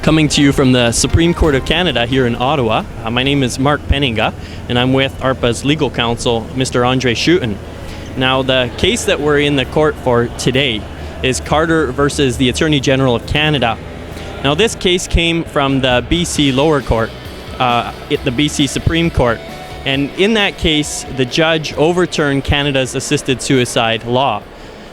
Coming to you from the Supreme Court of Canada here in Ottawa. My name is Mark Penninga, and I'm with ARPA's legal counsel, Mr. Andre Schuten. Now, the case that we're in the court for today is Carter versus the Attorney General of Canada. Now, this case came from the BC lower court, the BC Supreme Court, and in that case, the judge overturned Canada's assisted suicide law.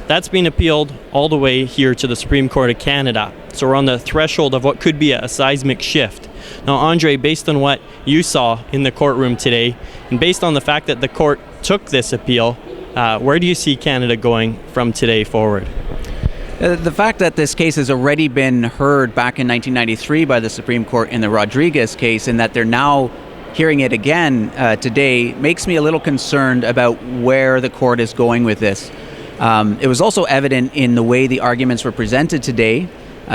That's been appealed all the way here to the Supreme Court of Canada. So we're on the threshold of what could be a seismic shift. Now, Andre, based on what you saw in the courtroom today, and based on the fact that the court took this appeal, where do you see Canada going from today forward? The fact that this case has already been heard back in 1993 by the Supreme Court in the Rodriguez case, and that they're now hearing it again today, makes me a little concerned about where the court is going with this. It was also evident in the way the arguments were presented today.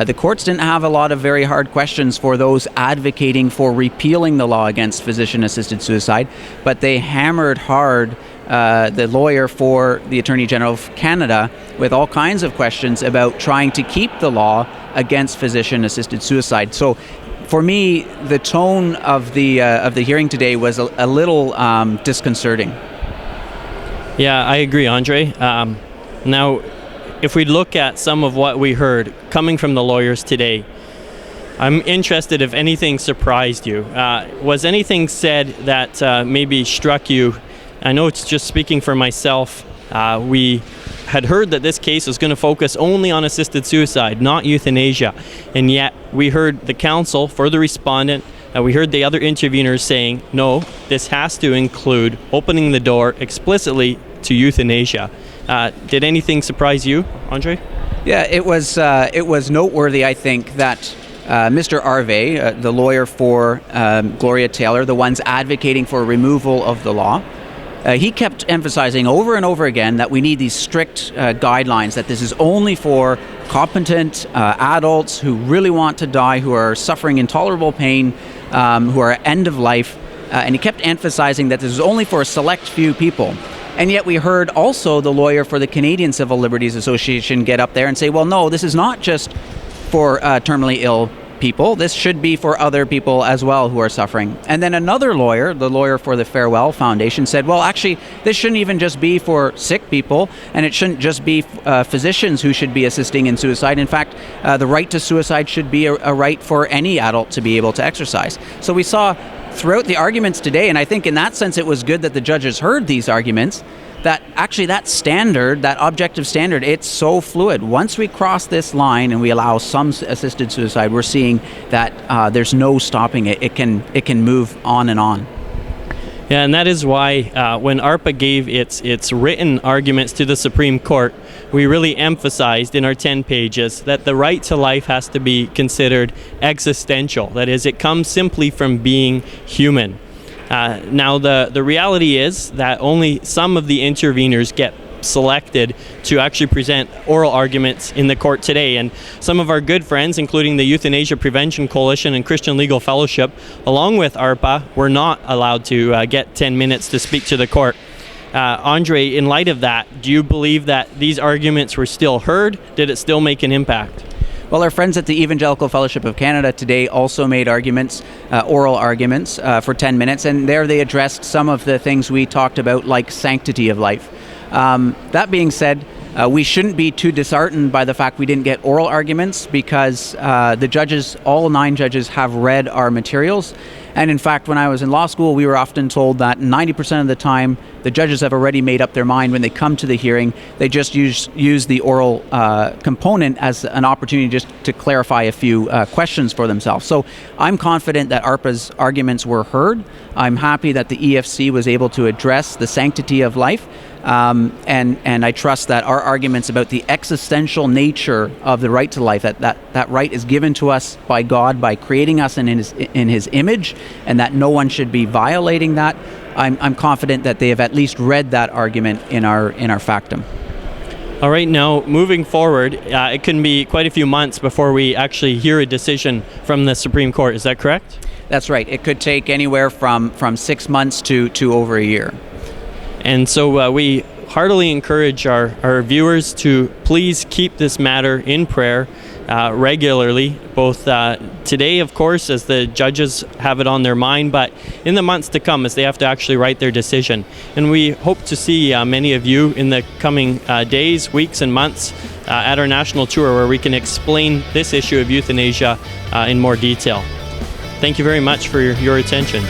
The courts didn't have a lot of very hard questions for those advocating for repealing the law against physician-assisted suicide, but they hammered hard the lawyer for the Attorney General of Canada with all kinds of questions about trying to keep the law against physician-assisted suicide. So, for me, the tone of the hearing today was a little disconcerting. Yeah, I agree, Andre. Now, if we look at some of what we heard coming from the lawyers today, I'm interested if anything surprised you. Was anything said that maybe struck you? I know it's just speaking for myself. We had heard that this case was going to focus only on assisted suicide, not euthanasia. And yet we heard the counsel for the respondent, we heard the other interveners saying, no, this has to include opening the door explicitly to euthanasia. Did anything surprise you, Andre? Yeah, it was noteworthy, I think, that Mr. Arve, the lawyer for Gloria Taylor, the ones advocating for removal of the law, he kept emphasizing over and over again that we need these strict guidelines, that this is only for competent adults who really want to die, who are suffering intolerable pain, who are at end of life. And he kept emphasizing that this is only for a select few people. And yet we heard also the lawyer for the Canadian Civil Liberties Association get up there and say, well, no, this is not just for terminally ill people. This should be for other people as well who are suffering. And then another lawyer, the lawyer for the Farewell Foundation, said, well, actually, this shouldn't even just be for sick people, and it shouldn't just be physicians who should be assisting in suicide. In fact, the right to suicide should be a right for any adult to be able to exercise. So we saw throughout the arguments today, and I think in that sense it was good that the judges heard these arguments, that actually that standard, that objective standard, it's so fluid. Once we cross this line and we allow some assisted suicide, we're seeing that there's no stopping it. It can move on and on. Yeah, and that is why when ARPA gave its written arguments to the Supreme Court, we really emphasized in our 10 pages that the right to life has to be considered existential. That is, it comes simply from being human. Now, the reality is that only some of the interveners get selected to actually present oral arguments in the court today, and some of our good friends, including the Euthanasia Prevention Coalition and Christian Legal Fellowship, along with ARPA, were not allowed to get 10 minutes to speak to the court. Andre, in light of that, do you believe that these arguments were still heard? Did it still make an impact? Well, our friends at the Evangelical Fellowship of Canada today also made arguments, oral arguments, for 10 minutes, and there they addressed some of the things we talked about, like sanctity of life. That being said, we shouldn't be too disheartened by the fact we didn't get oral arguments, because the judges, all 9 judges, have read our materials. And in fact, when I was in law school, we were often told that 90% of the time, the judges have already made up their mind when they come to the hearing. They just use the oral component as an opportunity just to clarify a few questions for themselves. So I'm confident that ARPA's arguments were heard. I'm happy that the EFC was able to address the sanctity of life. And I trust that our arguments about the existential nature of the right to life, that right is given to us by God by creating us in His image, and that no one should be violating that. I'm confident that they have at least read that argument in our factum. All right, now moving forward, it can be quite a few months before we actually hear a decision from the Supreme Court. Is that correct? That's right. It could take anywhere from 6 months to over a year. And so we heartily encourage our viewers to please keep this matter in prayer regularly, both today, of course, as the judges have it on their mind, but in the months to come as they have to actually write their decision. And we hope to see many of you in the coming days, weeks, and months at our national tour, where we can explain this issue of euthanasia in more detail. Thank you very much for your attention.